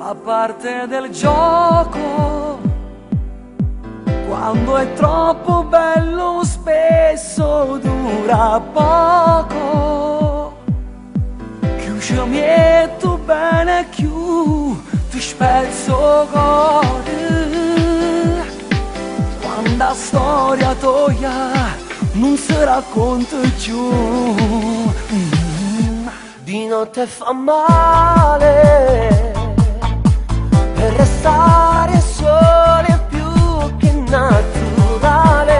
fa parte del gioco. Quando è troppo bello spesso dura poco. Chiudiami e tu bene chiù, ti spezzo cuore. Quando la storia toia non si racconta più. Di notte fa male e restare soli è più che naturale.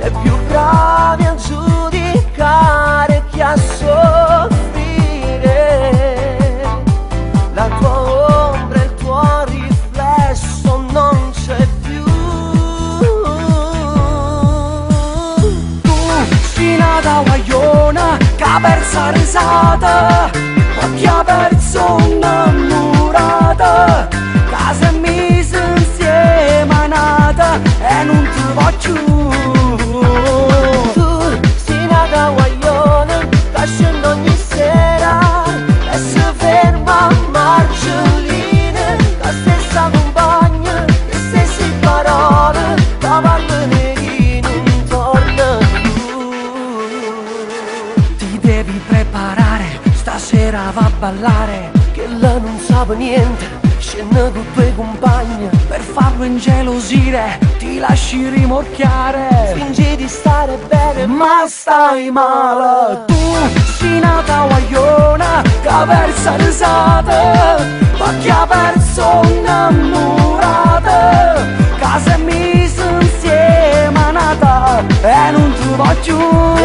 Sei più bravi a giudicare che a soffrire. La tua ombra e il tuo riflesso non c'è più. Tu sei nata guagliona che ha perso risata, occhi ha perso innamorata, casa e mise insieme nata e non ti voglio. Tu sei nata guagliona che scende ogni sera e si ferma a marcelline, la stessa compagna, le stesse parole, la parlane chi non torna più. Ti devi preparare, stasera va a ballare, che lei non sa niente, scende con i tuoi compagni. Per farlo ingelosire ti lasci rimorchiare, fingi di stare bene ma stai male. Tu sei nata guagliona che ha perso risate, occhi ha perso innamorata, casa e mise insieme nata e non ti voglio.